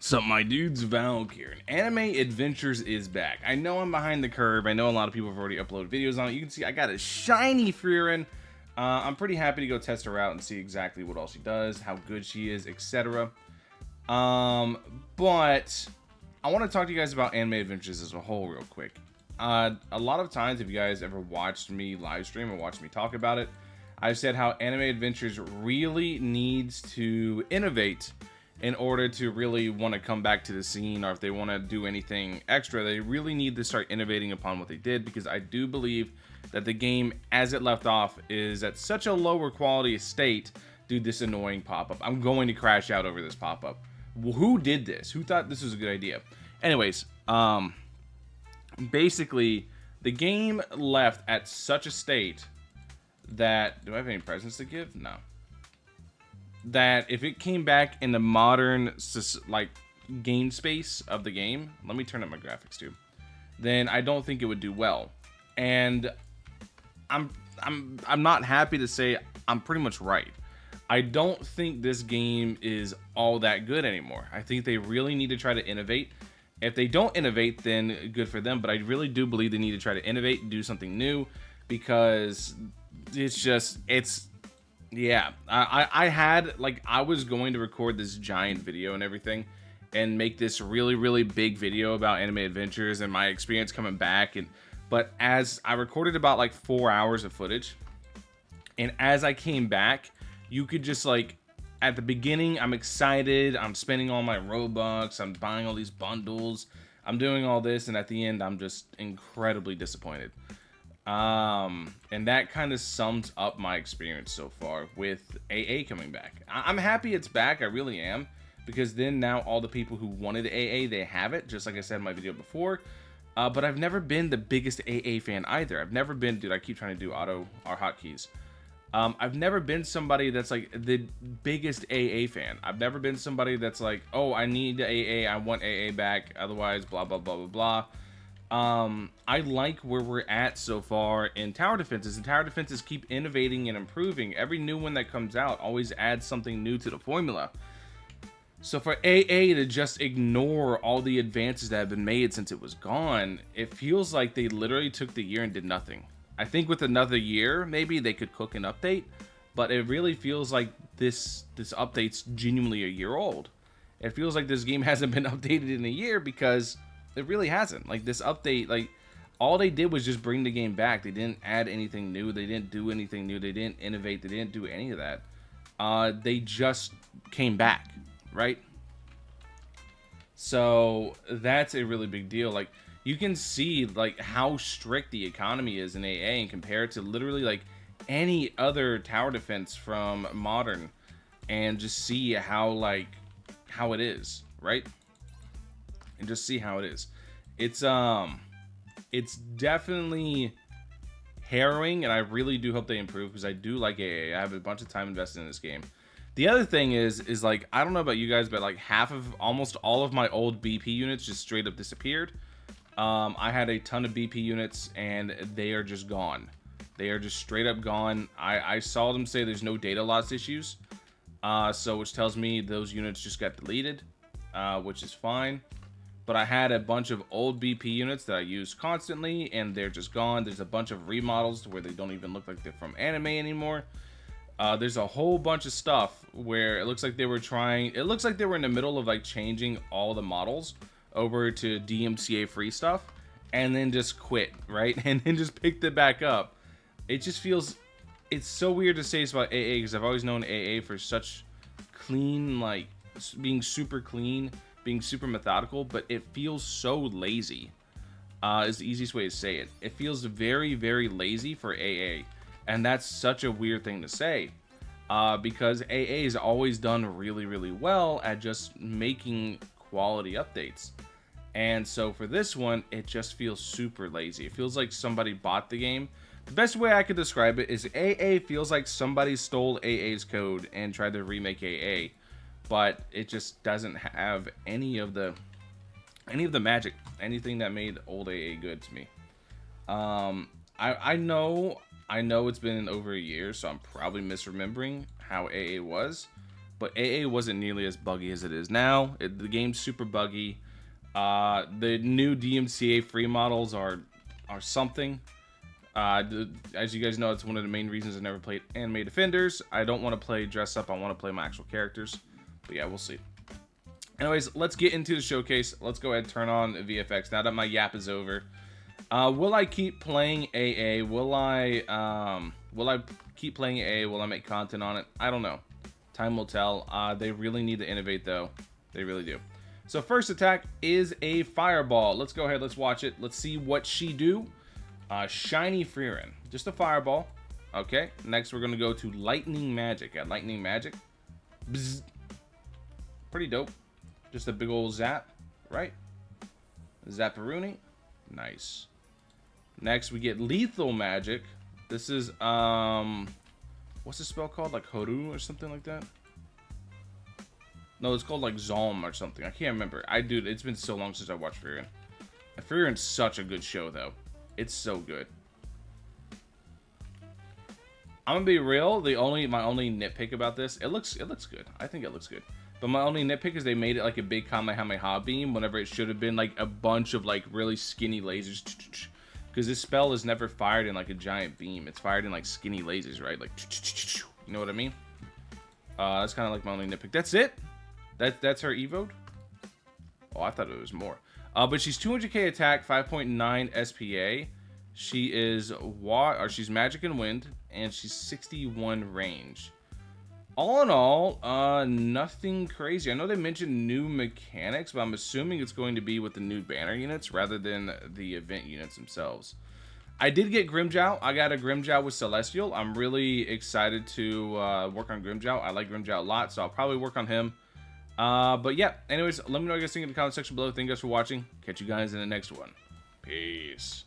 So my dudes, Valk here, and Anime Adventures is back. I know I'm behind the curve. I know a lot of people have already uploaded videos on it. You can see I got a shiny Frieren. I'm pretty happy to go test her out and see exactly what all she does, how good she is, etc. But I want to talk to you guys about Anime Adventures as a whole real quick. A lot of times, if you guys ever watched me live stream or watched me talk about it, I've said how Anime Adventures really needs to innovate in order to really want to come back to the scene, or if they want to do anything extra, they really need to start innovating upon what they did, because I do believe that the game as it left off is at such a lower quality state. Dude, this annoying pop-up. I'm going to crash out over this pop-up. Who did this? Who thought this was a good idea? Anyways, basically, the game left at such a state that... Do I have any presents to give? No. That if it came back in the modern like game space of the game, let me turn up my graphics too, then I don't think it would do well. And I'm not happy to say I'm pretty much right. I don't think this game is all that good anymore. I think they really need to try to innovate. If they don't innovate, then good for them, but I really do believe they need to try to innovate and do something new, because yeah, I had, like, I was going to record this giant video and everything and make this really big video about Anime Adventures and my experience coming back, but as I recorded about like 4 hours of footage, and as I came back, you could just, like, at the beginning, I'm excited, I'm spending all my Robux, I'm buying all these bundles, I'm doing all this, and at the end, I'm just incredibly disappointed. And that kind of sums up my experience so far with AA coming back. I'm happy it's back, I really am, because then now all the people who wanted AA, they have it, just like I said in my video before. But I've never been the biggest AA fan either. I've never been, dude, I keep trying to do auto or hotkeys. I've never been somebody that's like the biggest AA fan. I've never been somebody that's like, oh, I need AA, I want AA back, otherwise blah blah blah blah blah. I like where we're at so far in tower defenses, and tower defenses keep innovating and improving. Every new one that comes out always adds something new to the formula. So for AA to just ignore all the advances that have been made since it was gone, it feels like they literally took the year and did nothing. I think with another year, maybe they could cook an update, but it really feels like this update's genuinely a year old. It feels like this game hasn't been updated in a year, because it really hasn't. Like, this update, like, all they did was just bring the game back. They didn't add anything new. They didn't do anything new. They didn't innovate. They didn't do any of that. They just came back, right? So that's a really big deal. Like, you can see, like, how strict the economy is in AA and compare it to literally, like, any other tower defense from modern, and just see how, like, how it is, right? And just see how it is. It's definitely harrowing, and I really do hope they improve, because I do like AA. I have a bunch of time invested in this game. The other thing is like, I don't know about you guys, but like almost all of my old BP units just straight up disappeared. I had a ton of BP units, and they are just gone. They are just straight up gone. I saw them say there's no data loss issues, so which tells me those units just got deleted, which is fine. But I had a bunch of old BP units that I used constantly, and they're just gone. There's a bunch of remodels where they don't even look like they're from anime anymore. There's a whole bunch of stuff where it looks like they were in the middle of, like, changing all the models over to DMCA free stuff, and then just quit, right? And then just picked it back up. It just feels, it's so weird to say this about AA, because I've always known AA for such clean, like, being super clean, being super methodical, but it feels so lazy, is the easiest way to say it. It feels very lazy for AA, and that's such a weird thing to say, because AA has always done really well at just making quality updates. And so for this one, it just feels super lazy. It feels like somebody bought the game. The best way I could describe it is AA feels like somebody stole AA's code and tried to remake AA, but it just doesn't have any of the magic, anything that made old AA good to me. I know it's been over a year, so I'm probably misremembering how AA was, but AA wasn't nearly as buggy as it is now. The game's super buggy. The new DMCA free models are something. As you guys know, it's one of the main reasons I never played Anime Defenders. I don't want to play dress up. I want to play my actual characters. But yeah, we'll see. Anyways, let's get into the showcase. Let's go ahead and turn on VFX now that my yap is over. Will I keep playing AA? Will I keep playing AA? Will I make content on it? I don't know. Time will tell. They really need to innovate, though. They really do. So first attack is a fireball. Let's go ahead. Let's watch it. Let's see what she do. Shiny Frieren. Just a fireball. Okay. Next, we're going to go to lightning magic. At lightning magic. Bzz. Pretty dope. Just a big old zap. Right? Zapparoonie. Nice. Next, we get lethal magic. This is, what's the spell called? Like Horu or something like that? No, it's called like Zalm or something. I can't remember. Dude, it's been so long since I watched Frieren. Frieren's such a good show, though. It's so good. I'm gonna be real. My only nitpick about this, it looks good. I think it looks good. But my only nitpick is they made it like a big Kamehameha beam whenever it should have been like a bunch of like really skinny lasers. Because this spell is never fired in like a giant beam. It's fired in like skinny lasers, right? Like, you know what I mean? That's kind of like my only nitpick. That's it. That's her evoed. Oh, I thought it was more. But she's 200k attack, 5.9 SPA. She is she's magic and wind, and she's 61 range. All in all, nothing crazy. I know they mentioned new mechanics, but I'm assuming it's going to be with the new banner units rather than the event units themselves. I did get Grimmjow. I got a Grimmjow with Celestial. I'm really excited to work on Grimmjow. I like Grimmjow a lot, so I'll probably work on him. But yeah, anyways, let me know what you guys think in the comment section below. Thank you guys for watching. Catch you guys in the next one. Peace.